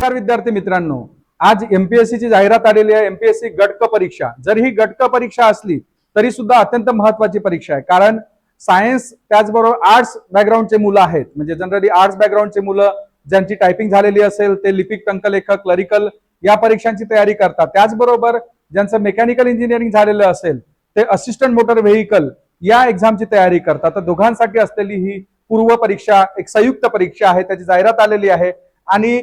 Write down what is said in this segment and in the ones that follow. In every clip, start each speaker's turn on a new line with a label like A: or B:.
A: नमस्कार विद्यार्थी मित्रांनो, आज एमपीएससी ची जाहिरात आलेली आहे. एमपीएससी गट क परीक्षा. जर ही गट क परीक्षा असली तरी सुद्धा अत्यंत महत्वाची परीक्षा आहे. कारण सायन्स त्याचबरोबर आर्ट्स बॅकग्राऊंडचे मुलं आहेत. म्हणजे जनरली आर्ट्स बॅकग्राऊंडचे मुलं ज्यांची टायपिंग झालेली असेल ते लिपिक, टंकलेखक, क्लरिकल या परीक्षांची तयारी करतात. त्याचबरोबर ज्यांचं मेकॅनिकल इंजिनिअरिंग झालेलं असेल ते असिस्टंट मोटर व्हेकल या एक्झामची तयारी करतात. तर दोघांसाठी असलेली ही पूर्व परीक्षा एक संयुक्त परीक्षा आहे. त्याची जाहिरात आलेली आहे आणि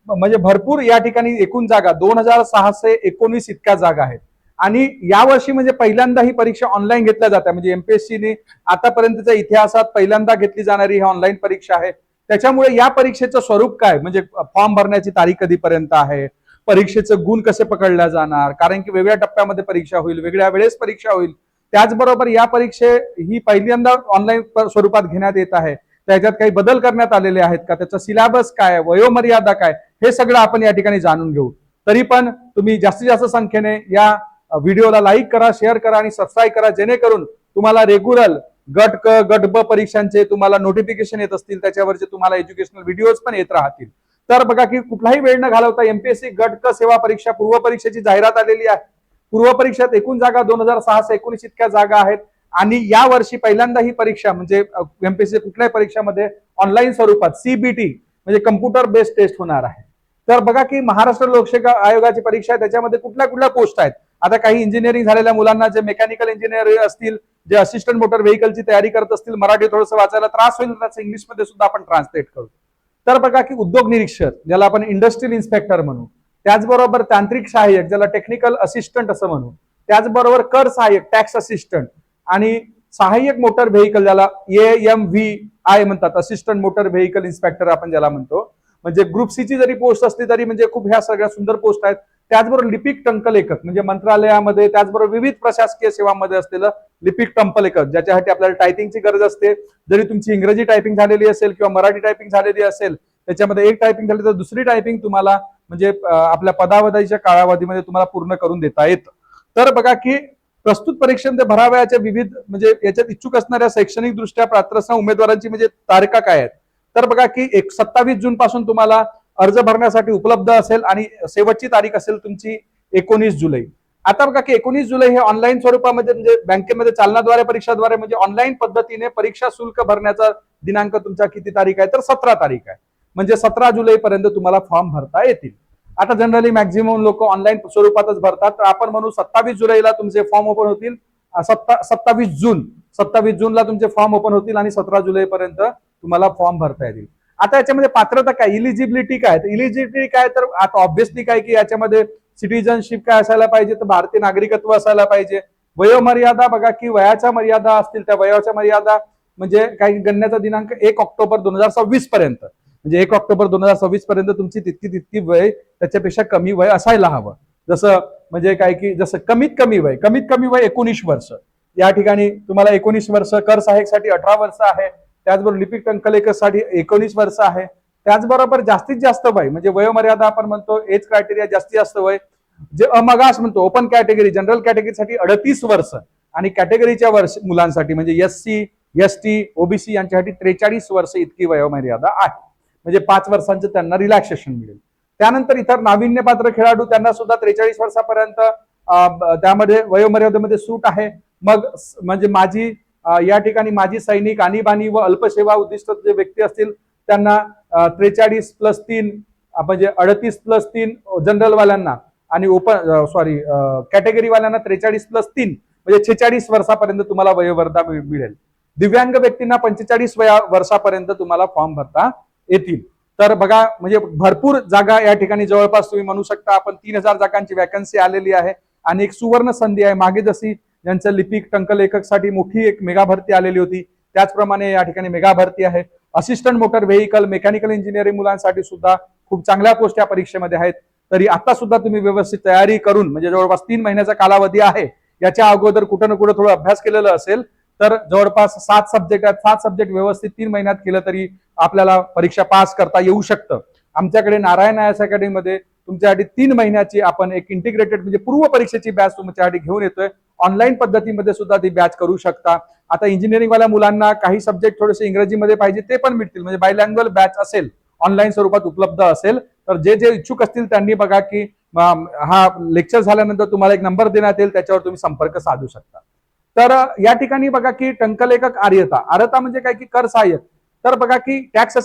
A: म्हणजे भरपूर या ठिकाणी एकूण जागा 2619 इतक्या जागा आहेत. आणि यावर्षी म्हणजे पहिल्यांदा ही परीक्षा ऑनलाईन घेतल्या जाते. म्हणजे एमपीएससीने आतापर्यंतच्या इतिहासात पहिल्यांदा घेतली जाणारी ही ऑनलाईन परीक्षा आहे. त्याच्यामुळे या परीक्षेचं स्वरूप काय, म्हणजे फॉर्म भरण्याची तारीख कधीपर्यंत आहे, परीक्षेचं गुण कसे पकडल्या जाणार, कारण की वेगळ्या टप्प्यामध्ये परीक्षा होईल, वेगळ्या वेळेस परीक्षा होईल. त्याचबरोबर या परीक्षे ही पहिल्यांदा ऑनलाईन स्वरूपात घेण्यात येत आहे. त्याच्यात काही बदल करण्यात आलेले आहेत का, त्याचा सिलेबस काय, वयोमर्यादा काय, हे सगळं आपण या ठिकाणी जाणून घेऊ. तरी पण तुम्ही जास्तीत जास्त संख्येने या व्हिडिओला लाईक करा, शेअर करा आणि सबस्क्राईब करा, जेणेकरून तुम्हाला रेग्युलर गट क गट ब परीक्षांचे तुम्हाला नोटिफिकेशन येत असतील, त्याच्यावरचे तुम्हाला एज्युकेशनल व्हिडिओज पण येत राहतील. तर बघा की कुठलाही वेळ न घालवता एमपीएससी गट क सेवा परीक्षा पूर्व परीक्षेची जाहिरात आलेली आहे. पूर्व परीक्षेत एकूण जागा 2619 इतक्या जागा आहेत. आणि या वर्षी पहिल्यांदा ही परीक्षा म्हणजे एमपीएससी कुठल्याही परीक्षामध्ये ऑनलाईन स्वरूपात सीबीटी म्हणजे कम्प्युटर बेस्ड टेस्ट होणार आहे. तर बघा की महाराष्ट्र लोकसेवा आयोगाची परीक्षा आहे, त्याच्यामध्ये कुठल्या कुठल्या पोस्ट आहेत. आता काही इंजिनिअरिंग झालेल्या मुलांना, जे मेकॅनिकल इंजिनियर असतील, जे असिस्टंट मोटर व्हेकलची तयारी करत असतील, मराठी थोडंसं वाचायला त्रास होईल, त्याचं इंग्लिशमध्ये सुद्धा आपण ट्रान्सलेट करू. तर बघा की उद्योग निरीक्षक ज्याला आपण इंडस्ट्रियल इन्स्पेक्टर म्हणू, त्याचबरोबर तांत्रिक सहाय्यक ज्याला टेक्निकल असिस्टंट असं म्हणू, त्याचबरोबर कर सहाय्यक टॅक्स असिस्टंट आणि सहाय्यक मोटर व्हेकल ज्याला AMVI म्हणतात, असिस्टंट मोटर व्हेकल इन्स्पेक्टर आपण ज्याला म्हणतो. म्हणजे ग्रुप सी ची जरी पोस्ट असली तरी म्हणजे खूप ह्या सगळ्या सुंदर पोस्ट आहेत. त्याचबरोबर लिपिक टंकलेखक म्हणजे मंत्रालयामध्ये, त्याचबरोबर विविध प्रशासकीय सेवांमध्ये असलेलं लिपिक टंकलेखक, ज्याच्यासाठी आपल्याला टायपिंगची गरज असते. जरी तुमची इंग्रजी टायपिंग झालेली असेल किंवा मराठी टायपिंग झालेली असेल, त्याच्यामध्ये एक टायपिंग झाली तर दुसरी टायपिंग तुम्हाला म्हणजे आपल्या पदावधीच्या कालावधीमध्ये तुम्हाला पूर्ण करून देता येतं. तर बघा की प्रस्तुत परीक्षेमध्ये भरावयाच्या विविध म्हणजे याच्यात इच्छुक असणाऱ्या शैक्षणिक दृष्ट्या पात्र उमेदवारांची म्हणजे तारखा काय आहेत. तर बघा की 27 जून पासून तुम्हाला अर्ज भरण्यासाठी उपलब्ध असेल आणि शेवटची तारीख असेल तुमची 19 जुलै. आता बघा की 19 जुलै हे ऑनलाईन स्वरूपामध्ये म्हणजे बँकेमध्ये चालनाद्वारे परीक्षाद्वारे म्हणजे ऑनलाईन पद्धतीने परीक्षा शुल्क भरण्याचा दिनांक तुमचा किती तारीख आहे, तर 17 तारीख आहे. म्हणजे 17 जुलै पर्यंत तुम्हाला फॉर्म भरता येतील. आता जनरली मॅक्झिमम लोक ऑनलाईन स्वरूपातच भरतात, तर आपण म्हणू 27 जुलैला तुमचे फॉर्म ओपन होतील. 27 जूनला तुमचे फॉर्म ओपन होतील आणि 17 जुलैपर्यंत तुम्हाला फॉर्म भरता येतील. आता याच्यामध्ये पात्रता काय, इलिजिबिलिटी काय, तर इलिजिबिलिटी काय, तर आता ऑब्व्हियसली काय की याच्यामध्ये सिटिझनशिप काय असायला पाहिजे, तर भारतीय नागरिकत्व असायला पाहिजे. वयोमर्यादा बघा की वयाच्या मर्यादा असतील, त्या वयाच्या मर्यादा म्हणजे काही गणण्याचा दिनांक 1 ऑक्टोबर 2026 पर्यंत, म्हणजे 1 ऑक्टोबर 2026 पर्यंत तुमची तितकी वय त्याच्यापेक्षा कमी वय असायला हवं. जसं म्हणजे काय की जसं कमीत कमी वय 19 वर्ष. या ठिकाणी तुम्हाला 19 वर्ष, कर सहाय्यकसाठी 18 वर्ष आहे, त्याचबरोबर लिपिक टंकलेखकसाठी 19 वर्ष आहे. त्याचबरोबर जास्तीत जास्त वय म्हणजे वयोमर्यादा आपण म्हणतो एज क्रायटेरिया जास्तीत जास्त वय जे अमागास म्हणतो, ओपन कॅटेगरी जनरल कॅटेगरीसाठी 38 वर्ष आणि कॅटेगरीच्या वर्ष मुलांसाठी म्हणजे SC ST OBC यांच्यासाठी 43 वर्ष इतकी वयोमर्यादा आहे. म्हणजे 5 वर्षांचं त्यांना रिलॅक्सेशन मिळेल. त्यानंतर इतर नाविन्यपात्र खेळाडू त्यांना सुद्धा 43 वर्षापर्यंत त्यामध्ये वयोमर्यादेमध्ये सूट आहे. मग म्हणजे या ठिकाणी माजी सैनिक, आणीबाणी व अल्पसेवा उद्दिष्ट जे व्यक्ती असतील त्यांना 43+3 म्हणजे 38+3 जनरल वाल्यांना आणि कॅटेगरी वाल्यांना 43+3 म्हणजे 46 वर्षापर्यंत तुम्हाला वयोमर्यादा मिळेल. दिव्यांग व्यक्तींना 45 वर्षापर्यंत तुम्हाला फॉर्म भरता येतील. तर बघा म्हणजे भरपूर जागा या ठिकाणी जवळपास तुम्ही म्हणू शकता आपण 3000 जागांची वॅकन्सी आलेली आहे आणि एक सुवर्ण संधी आहे. मागे जशी ज्यांचं लिपिक टंकलेखकसाठी मोठी एक मेगा भरती आलेली होती, त्याचप्रमाणे या ठिकाणी मेगा भरती आहे. Assistant motor vehicle, mechanical engineering मुलांसाठी सुद्धा खूप चांगल्या पोस्ट या परीक्षेमध्ये आहेत. तरी आता सुद्धा तुम्ही व्यवस्थित तयारी करून म्हणजे जवळपास 3 महिन्याचा कालावधी आहे, याच्या अगोदर कुठं ना कुठं थोडं अभ्यास केलेला असेल तर जवळपास 7 सब्जेक्ट आहेत. 7 सब्जेक्ट व्यवस्थित 3 महिन्यात केलं तरी आपल्याला परीक्षा पास करता येऊ शकतं. आमच्याकडे नारायण आयएस अकॅडमीमध्ये तुमच्यासाठी 3 महिन्याची आपण एक इंटिग्रेटेड म्हणजे पूर्व परीक्षेची बॅच तुमच्यासाठी घेऊन येतोय. ऑनलाईन पद्धतीमध्ये सुद्धा ती बॅच करू शकता. आता इंजिनिअरिंग वाल्या मुलांना काही सब्जेक्ट थोडेसे इंग्रजीमध्ये पाहिजे ते पण मिळतील. म्हणजे बायलँग्वेज बॅच असेल, ऑनलाईन स्वरूपात उपलब्ध असेल तर जे जे इच्छुक असतील त्यांनी बघा की हा लेक्चर झाल्यानंतर तुम्हाला एक नंबर देण्यात येईल, त्याच्यावर तुम्ही संपर्क साधू शकता. तर या ठिकाणी बघा की टंकलेखक अर्हता म्हणजे काय की कर सहाय्यक. तर बघा की टॅक्स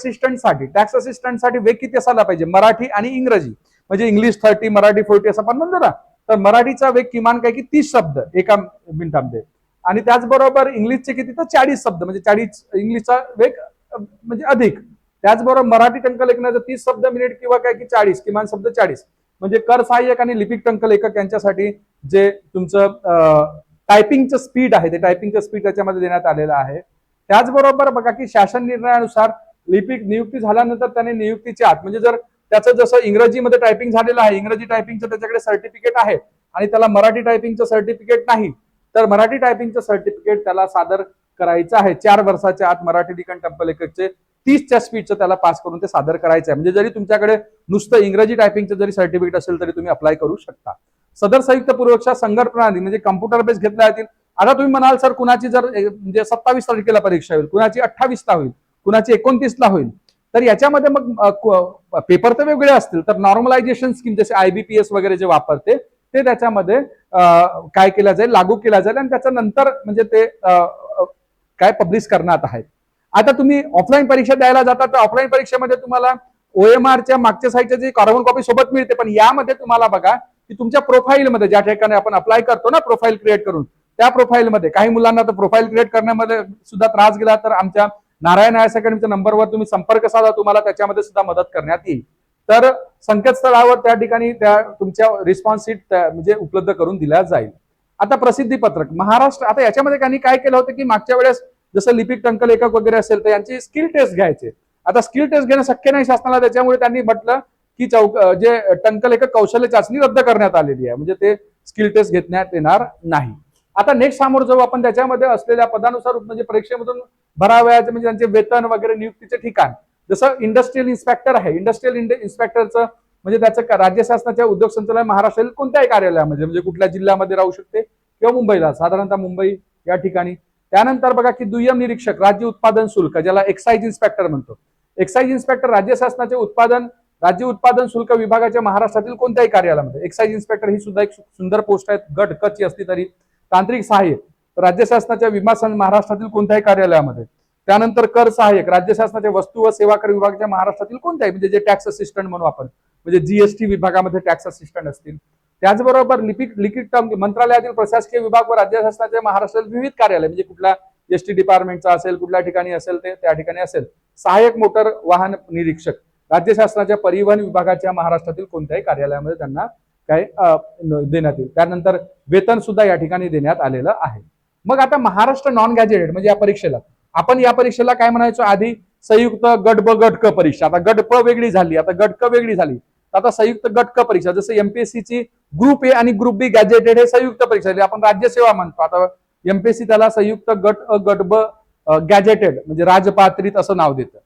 A: असिस्टंटसाठी वेग किती असायला पाहिजे, मराठी आणि इंग्रजी, म्हणजे इंग्लिश 30 मराठी 40 असं आपण म्हणतो ना, तर मराठीचा वेग किमान काय की 30 शब्द एका मिनिटामध्ये, आणि त्याचबरोबर इंग्लिशचे किती तर 40 शब्द, म्हणजे 40 इंग्लिशचा वेग म्हणजे अधिक. त्याचबरोबर मराठी टंकलेखनाचं 30 शब्द मिनिट किंवा काय की 40 किमान शब्द 40, म्हणजे कर सहाय्यक आणि लिपिक टंकलेखक यांच्यासाठी जे तुमचं टायपिंगचं स्पीड आहे ते टायपिंगचं स्पीड त्याच्यामध्ये देण्यात आलेलं आहे. त्याचबरोबर बघा की शासन निर्णयानुसार लिपिक नियुक्ती झाल्यानंतर त्याने नियुक्तीच्या आत, म्हणजे जर त्याचं जसं इंग्रजीमध्ये टायपिंग झालेलं आहे, इंग्रजी टायपिंगचं त्याच्याकडे सर्टिफिकेट आहे आणि त्याला मराठी टायपिंगचं सर्टिफिकेट नाही, तर मराठी टायपिंगचं सर्टिफिकेट त्याला सादर करायचं आहे. 4 वर्षाच्या आत मराठी लिखाण टंकलेखकचे 30च्या स्पीडचं त्याला पास करून ते सादर करायचं आहे. म्हणजे जरी तुमच्याकडे नुसतं इंग्रजी टायपिंगचं जरी सर्टिफिकेट असेल तरी तुम्ही अप्लाय करू शकता. सदर संयुक्त परीक्षा संगणक प्रणाली म्हणजे कम्प्युटर बेस घेतल्या जातील. आता तुम्ही म्हणाल सर कुणाची जर म्हणजे 27 तारखेला परीक्षा होईल, कुणाची 28ला होईल, कुणाची 29ला होईल, तर याच्यामध्ये मग पेपर तर वेगळे असतील, तर नॉर्मलायझेशन स्कीम जसे IBPS वगैरे जे वापरते ते त्याच्यामध्ये काय केलं जाईल, लागू केला जाईल, आणि त्याच्यानंतर म्हणजे ते काय पब्लिश करण्यात आहेत. आता तुम्ही ऑफलाईन परीक्षा द्यायला जाता तर ऑफलाईन परीक्षेमध्ये तुम्हाला OMRच्या मागच्या साईडच्या जी कार्बन कॉपी सोबत मिळते, पण यामध्ये तुम्हाला बघा की तुमच्या प्रोफाईलमध्ये ज्या ठिकाणी आपण अप्लाय करतो ना प्रोफाईल क्रिएट करून, त्या प्रोफाईलमध्ये काही मुलांना तर प्रोफाईल क्रिएट करण्यामध्ये सुद्धा त्रास गेला तर आमच्या नारायण आयएस अकॅडमीच्या नंबरवर तुम्ही संपर्क साधा, तुम्हाला त्याच्यामध्ये सुद्धा मदत करण्यात येईल. तर संकेतस्थळावर त्या ठिकाणी त्या तुमच्या रिस्पॉन्स शीट म्हणजे उपलब्ध करून दिल्या जाईल. आता प्रसिद्धी पत्रक महाराष्ट्र, आता याच्यामध्ये त्यांनी काय केलं होतं की मागच्या वेळेस जसं लिपिक टंकलेखक वगैरे असेल तर यांची स्किल टेस्ट घ्यायचे, आता स्किल टेस्ट घेणं शक्य नाही शासनाला, त्याच्यामुळे त्यांनी म्हटलं की जे टंकलेखक कौशल्य चाचणी रद्द करण्यात आलेली आहे, म्हणजे ते स्किल टेस्ट घेण्यात येणार नाही. आता नेक्स्ट सामोर जाऊ आपण, त्याच्यामध्ये असलेल्या पदानुसार म्हणजे परीक्षेमधून भरावयाचे म्हणजे त्यांचे वेतन वगैरे नियुक्तीचे ठिकाण, जसं इंडस्ट्रियल इन्स्पेक्टर आहे, इंडस्ट्रियल इन्स्पेक्टरचं म्हणजे त्याचं राज्य शासनाच्या उद्योग संचालनालय महाराष्ट्रातील कोणत्याही कार्यालयामध्ये, म्हणजे कुठल्या जिल्ह्यामध्ये राहू शकते किंवा मुंबईला, साधारणतः मुंबई या ठिकाणी. त्यानंतर बघा की दुय्यम निरीक्षक राज्य उत्पादन शुल्क, ज्याला एक्साइज इन्स्पेक्टर म्हणतो, एक्साइज इन्स्पेक्टर राज्य शासनाचे राज्य उत्पादन शुल्क विभागाच्या महाराष्ट्रातील कोणत्याही कार्यालयामध्ये. एक्साइज इन्स्पेक्टर ही सुद्धा एक सुंदर पोस्ट आहे, गट कची असली तरी. तांत्रिक सहाय्यक राज्य शासनाच्या विमा महाराष्ट्रातील कोणत्याही कार्यालयामध्ये. त्यानंतर कर सहाय्यक राज्य शासनाच्या वस्तू व सेवा कर विभागाच्या महाराष्ट्रातील कोणत्याही, म्हणजे जे टॅक्स असिस्टंट म्हणू आपण, म्हणजे GST विभागामध्ये टॅक्स असिस्टंट असतील. त्याचबरोबर लिखित मंत्रालयातील प्रशासकीय विभाग व राज्य शासनाच्या महाराष्ट्रातील विविध कार्यालय, म्हणजे कुठला ST डिपार्टमेंटचा असेल, कुठल्या ठिकाणी असेल ते त्या ठिकाणी असेल. सहाय्यक मोटर वाहन निरीक्षक राज्य शासनाच्या परिवहन विभागाच्या महाराष्ट्रातील कोणत्याही कार्यालयामध्ये त्यांना काय देण्यात येईल. त्यानंतर वेतन सुद्धा या ठिकाणी देण्यात आलेलं आहे. मग आता महाराष्ट्र नॉन गॅजेटेड म्हणजे या परीक्षेला काय म्हणायचो आधी, संयुक्त गट ब गट क परीक्षा. आता गट प वेगळी झाली, आता गट क वेगळी झाली, आता संयुक्त गट क परीक्षा. जसं MPSC ची ग्रुप ए आणि ग्रुप बी गॅजेटेड हे संयुक्त परीक्षा, आपण राज्यसेवा म्हणतो. आता MPSC त्याला संयुक्त गट अ गट ब गॅजेटेड म्हणजे राजपात्रित असं नाव देतं.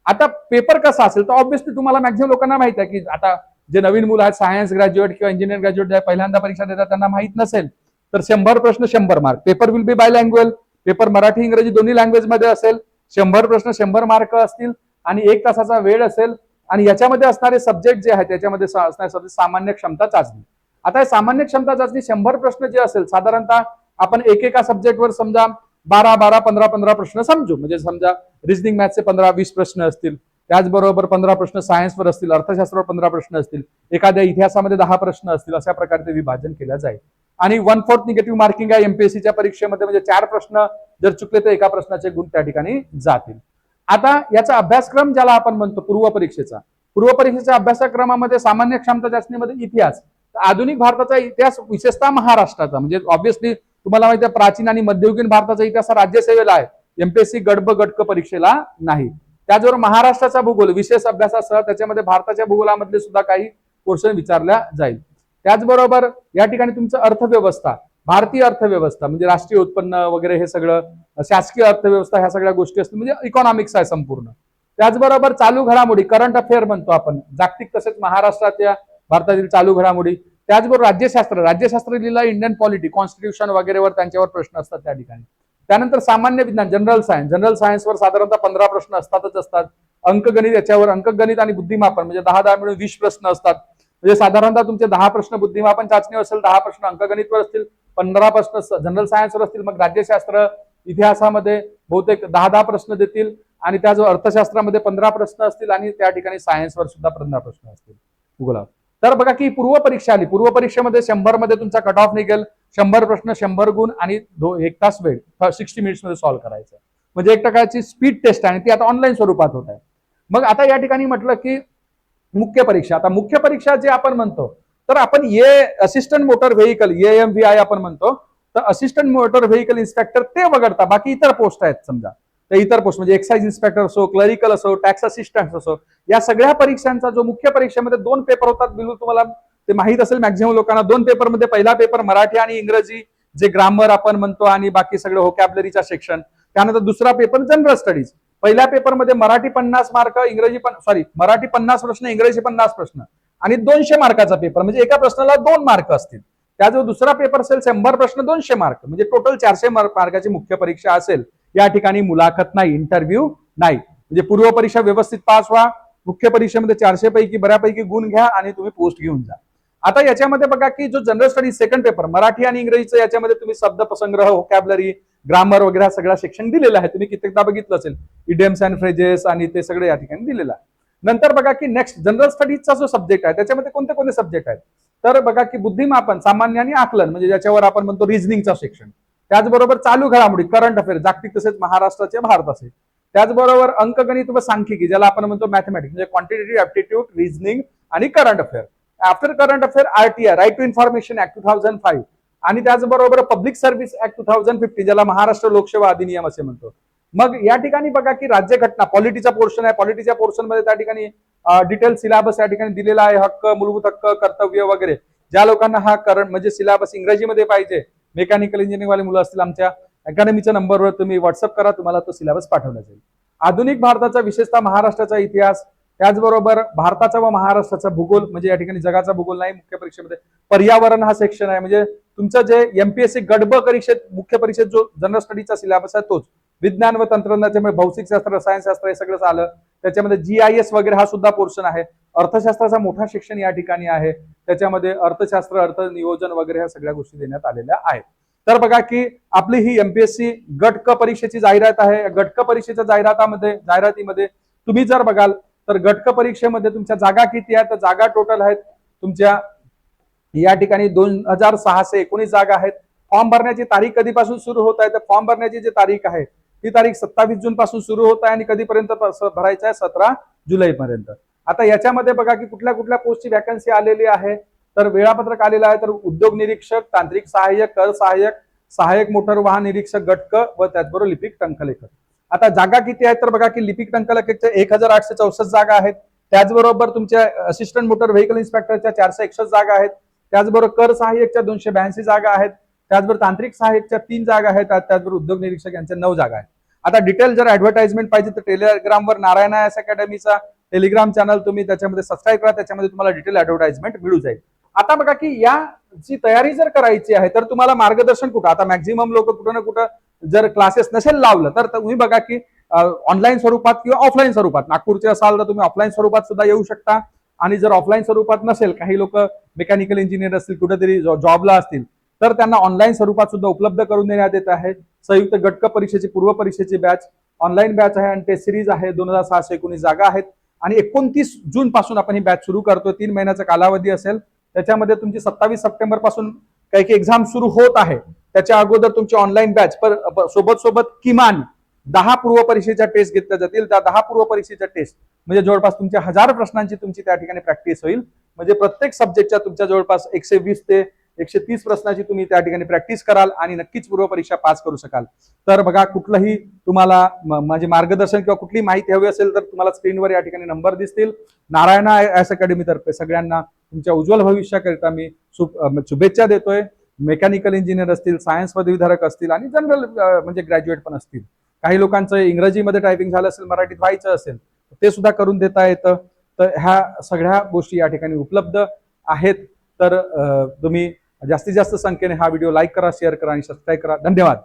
A: आता पेपर कसा असेल तर ऑब्व्हियसली तुम्हाला मॅक्झिमम लोकांना माहित आहे की आता जे नवीन मुलं आहेत, सायन्स ग्रॅज्युएट किंवा इंजिनियर ग्रॅज्युएट पहिल्यांदा परीक्षा देतात, त्यांना माहित नसेल तर 100 प्रश्न 100 mark. Paper will be bilingual, paper Marathi इंग्रजी दोन्ही लँग्वेज मध्ये असेल. 100 प्रश्न 100 मार्क असतील आणि 1 तासाचा वेळ असेल. आणि याच्यामध्ये असणारे सब्जेक्ट जे आहेत त्याच्यामध्ये असणारे सब्जेक्ट सामान्य क्षमता चाचणी. आता सामान्य क्षमता चाचणी 100 प्रश्न जे असेल, साधारणतः आपण एकेका सब्जेक्टवर समजा 12 15 प्रश्न समजू, म्हणजे समजा रिजनिंग मॅथ्सचे 15-20 प्रश्न असतील, त्याचबरोबर 15 प्रश्न सायन्सवर असतील, अर्थशास्त्रावर 15 प्रश्न असतील, एखाद्या इतिहासामध्ये 10 प्रश्न असतील, अशा प्रकारे ते विभाजन केलं जाईल. आणि 1/4 निगेटिव्ह मार्किंग आहे MPSCच्या परीक्षेमध्ये, म्हणजे 4 प्रश्न जर चुकले तर एका प्रश्नाचे गुण त्या ठिकाणी जातील. आता याचा अभ्यासक्रम ज्याला आपण म्हणतो पूर्व परीक्षेच्या अभ्यासक्रमामध्ये सामान्य क्षमता चाचणीमध्ये इतिहास, आधुनिक भारताचा इतिहास विशेषतः महाराष्ट्राचा, म्हणजे ऑब्व्हियसली तुम्हाला माहिती आहे प्राचीन आणि मध्ययुगीन भारताचा इतिहास राज्यसेवेला आहे, MPSC गट ब गट क परीक्षेला नाही. त्याचबरोबर महाराष्ट्राचा भूगोल विशेष अभ्यासासह त्याच्यामध्ये भारताच्या भूगोलामधले सुद्धा काही क्वेश्चन विचारल्या जाईल. त्याचबरोबर या ठिकाणी तुमचं अर्थव्यवस्था, भारतीय अर्थव्यवस्था म्हणजे राष्ट्रीय उत्पन्न वगैरे हे सगळं, शासकीय अर्थव्यवस्था, ह्या सगळ्या गोष्टी असतील, म्हणजे इकॉनॉमिक्स आहे संपूर्ण. त्याचबरोबर चालू घडामोडी, करंट अफेअर म्हणतो आपण, जागतिक तसेच महाराष्ट्राच्या भारतातील चालू घडामोडी. त्याचबरोबर राज्यशास्त्र लिहिलं, इंडियन पॉलिटी, कॉन्स्टिट्यूशन वगैरेवर त्यांच्यावर प्रश्न असतात त्या ठिकाणी. त्यानंतर सामान्य विज्ञान जनरल सायन्सवर साधारणतः 15 प्रश्न असतात. अंकगणित, याच्यावर अंकगणित आणि बुद्धिमापन म्हणजे 10-10 मिळून 20 प्रश्न असतात. म्हणजे साधारणतः तुमचे 10 प्रश्न बुद्धिमापन चाचणी असेल, 10 प्रश्न अंकगणितवर असतील, 15 प्रश्न जनरल सायन्सवर असतील. मग राज्यशास्त्र इतिहासामध्ये बहुतेक 10-10 प्रश्न देतील आणि त्या जो अर्थशास्त्रामध्ये 15 प्रश्न असतील आणि त्या ठिकाणी सायन्सवर सुद्धा 15 प्रश्न असतील भूगोलावर. तर बघा की पूर्व परीक्षा आली. पूर्व परीक्षेमध्ये 100 मध्ये तुमचा कट ऑफ निघेल. 100 प्रश्न, 100 गुण आणि 1 तास वेळ, 60 मिनिट्स मध्ये सॉल्व्ह करायचं. म्हणजे एक प्रकारची स्पीड टेस्ट आहे आणि ती आता ऑनलाईन स्वरूपात होत आहे. मग आता या ठिकाणी म्हटलं की मुख्य परीक्षा. आता मुख्य परीक्षा जे आपण म्हणतो, तर आपण ये असिस्टंट मोटर व्हेकल, AMVI आपण म्हणतो. तर असिस्टंट मोटर व्हेकल इन्स्पेक्टर ते वगळता बाकी इतर पोस्ट आहेत समजा. तर इतर पोस्ट म्हणजे एक्साइज इन्स्पेक्टर असो, क्लरिकल असो, टॅक्स असिस्टंट असो, या सगळ्या परीक्षांचा जो मुख्य परीक्षेमध्ये 2 पेपर होतात. बिलकुल तुम्हाला ते माहित असेल मॅक्झिमम लोकांना. 2 पेपरमध्ये पहिला पेपर मराठी आणि इंग्रजी, जे ग्रामर आपण म्हणतो आणि बाकी सगळं व्होकॅब्युलरीचा सेक्शन. त्यानंतर दुसरा पेपर जनरल स्टडीज. पहिल्या पेपरमध्ये मराठी 50 मार्क, मराठी 50 प्रश्न, इंग्रजी 50 प्रश्न आणि 200 मार्काचा पेपर. म्हणजे एका प्रश्नाला 2 मार्क असतील. त्या जो दुसरा पेपर असेल 100 प्रश्न 200 मार्क, म्हणजे टोटल 400 मार्काची मुख्य परीक्षा असेल. या ठिकाणी मुलाखत नाही, इंटरव्ह्यू नाही. म्हणजे पूर्व परीक्षा व्यवस्थित पास व्हा, मुख्य परीक्षेमध्ये 400 पैकी बऱ्यापैकी गुण घ्या आणि तुम्ही पोस्ट घेऊन जा. आता याच्यामध्ये बघा की जो general studies second paper Marathi आणि इंग्रजीचं, याच्यामध्ये तुम्ही शब्दसंग्रह, व्होकॅब्युलरी, ग्रामर वगैरे सगळा सेक्शन दिलेला आहे. तुम्ही कित्येकदा बघितलं असेल, इडियम्स अँड फ्रेजेस आणि ते सगळे या ठिकाणी दिलेलं आहे. नंतर बघा की नेक्स्ट जनरल स्टडीजचा जो सब्जेक्ट आहे त्याच्यामध्ये कोणते कोणते सब्जेक्ट आहेत. तर बघा की बुद्धिमापन, सामान्य आणि आकलन म्हणजे ज्याच्यावर आपण म्हणतो रिझनिंगचा सेक्शन. त्याचबरोबर चालू घडामोडी, करंट अफेअर, जागतिक तसेच महाराष्ट्राचे, भारताचे. त्याचबरोबर अंकगणित व सांख्यिकी, ज्याला आपण म्हणतो मॅथमॅटिक्स, म्हणजे क्वांटिटेटिव्ह ऍप्टिट्यूड, रिझनिंग आणि current affair. After current affair RTI, right to information act 2005 आणि त्याचबरोबर पब्लिक सर्व्हिस ऍक्ट 2015, ज्याला महाराष्ट्र लोकसेवा अधिनियम असे म्हणतो. मग या ठिकाणी बघा की राज्यघटना, पॉलिटीचा पोर्शन आहे. पॉलिटीच्या पोर्शन मध्ये त्या ठिकाणी डिटेल सिलेबस या ठिकाणी दिलेला आहे. हक्क, मूलभूत हक्क, कर्तव्य वगैरे. ज्या लोकांना हा करंट म्हणजे सिलेबस इंग्रजीमध्ये पाहिजे, मेकॅनिकल इंजिनिअरिंग वाले मुलं असतील, आमच्या अकॅडमीच्या नंबरवर तुम्ही व्हॉट्सअप करा, तुम्हाला तो सिलेबस पाठवला जाईल. आधुनिक भारताचा, विशेषतः महाराष्ट्राचा इतिहास, त्याचबरोबर भारताचा व महाराष्ट्राचा भूगोल, म्हणजे या ठिकाणी जगाचा भूगोल नाही मुख्य परीक्षेमध्ये. पर्यावरण हा सेक्शन आहे. म्हणजे तुमचं जे MPSC गट ब परीक्षेत, मुख्य परीक्षेत जो जनरल स्टडीचा सिलेबस आहे तोच. विज्ञान व तंत्रज्ञानाच्यामुळे भौतिकशास्त्र, रसायनशास्त्र हे सगळं आलं. त्याच्यामध्ये GIS वगैरे हा सुद्धा पोर्शन आहे. अर्थशास्त्राचा मोठा सेक्शन या ठिकाणी आहे. त्याच्यामध्ये अर्थशास्त्र, अर्थ नियोजन वगैरे ह्या सगळ्या गोष्टी देण्यात आलेल्या आहेत. तर बघा की आपली ही MPSC गट क परीक्षेची जाहिरात आहे. गट क परीक्षेच्या जाहिरातीमध्ये तुम्ही जर बघाल तर गट क परीक्षेमध्ये तुमच्या जागा किती आहेत, तर जागा टोटल आहेत तुमच्या या ठिकाणी 2619 जागा आहेत. फॉर्म भरण्याची तारीख कधीपासून सुरू होत आहे, तर फॉर्म भरण्याची जी तारीख आहे ती तारीख 27 जून पासून सुरू होत आहे आणि कधीपर्यंत भरायचं आहे, 17 जुलै पर्यंत. आता याच्यामध्ये बघा की कुठल्या कुठल्या पोस्टची वॅकन्सी आलेली आहे. तर वेळापत्रक आलेलं आहे. तर उद्योग निरीक्षक, तांत्रिक सहाय्यक, कर सहाय्यक, सहाय्यक मोटर वाहन निरीक्षक गट क व त्याचबरोबर लिपिक टंकलेखक. आता जागा किती आहेत तर बघा की लिपिक टंकलेखकच्या 1864 जागा आहेत. त्याचबरोबर तुमच्या असिस्टंट मोटर व्हेकल इन्स्पेक्टरच्या 461 जागा आहेत. त्याचबरोबर कर सहाय्यकच्या 282 जागा आहेत. त्याचबरोबर तांत्रिक सहाय्यकच्या 3 जागा आहेत. त्याचबरोबर उद्योग निरीक्षक यांच्या 9 जागा आहेत. आता डिटेल जर ऍडव्हर्टाइजमेंट पाहिजे तर टेलिग्रामवर नारायण IAS अकॅडमीचा टेलिग्राम चॅनल तुम्ही त्याच्यामध्ये सबस्क्राईब करा, त्याच्यामध्ये तुम्हाला डिटेल ऍडव्हर्टाइजमेंट मिळू जाईल. आता बघा की याची तयारी जर करायची आहे तर तुम्हाला मार्गदर्शन कुठं, आता मॅक्झिमम लोक कुठं ना कुठं जर क्लासेस नसेल लावलं तर तुम्ही बघा की ऑनलाईन स्वरूपात किंवा ऑफलाईन स्वरूपात, नागपूरचे असाल तर तुम्ही ऑफलाईन स्वरूपात सुद्धा येऊ शकता. आणि जर ऑफलाईन स्वरूपात नसेल, काही लोक मेकॅनिकल इंजिनियर असतील, कुठेतरी जॉबला असतील, तर त्यांना ऑनलाईन स्वरूपात सुद्धा उपलब्ध करून देण्यात येत आहे. संयुक्त गट क परीक्षेची पूर्व परीक्षेची बॅच ऑनलाईन बॅच आहे आणि टेस्ट सिरीज आहे. 2619 जागा आहेत आणि 29 जून पासून आपण ही बॅच सुरू करतो. 3 महिन्याचा कालावधी असेल. त्याच्यामध्ये तुमची 27 सप्टेंबर पासून काही एक्झाम सुरू होत आहे. त्याच्या अगोदर तुमची ऑनलाईन बॅच सोबत किमान 10 पूर्व परीक्षेच्या टेस्ट घेतल्या जातील. त्या 10 पूर्व परीक्षेच्या टेस्ट म्हणजे जवळपास तुमच्या 1000 प्रश्नांची तुमची त्या ठिकाणी प्रॅक्टिस होईल. म्हणजे प्रत्येक सब्जेक्टच्या तुमच्या जवळपास 120 ते 130 प्रश्नाची तुम्ही त्या ठिकाणी प्रॅक्टिस कराल आणि नक्कीच पूर्व परीक्षा पास करू शकाल. तर बघा, कुठलंही तुम्हाला माझे मार्गदर्शन किंवा कुठली माहिती हवी असेल तर तुम्हाला स्क्रीनवर या ठिकाणी नंबर दिसतील. नारायण IAS अकॅडमी तर्फे सगळ्यांना तुमच्या उज्ज्वल भविष्याकरिता मी शुभेच्छा देतोय. मेकॅनिकल इंजिनियर असतील, सायन्स पदवीधारक असतील आणि जनरल म्हणजे ग्रॅज्युएट पण असतील. काही लोकांचं इंग्रजीमध्ये टायपिंग झालं असेल, मराठीत व्हायचं असेल, ते सुद्धा करून देता येतं. तर ह्या सगळ्या गोष्टी या ठिकाणी उपलब्ध आहेत. तर तुम्ही जास्तीत जास्त संख्येने हा व्हिडिओ लाईक करा, शेअर करा आणि सबस्क्राईब करा. धन्यवाद.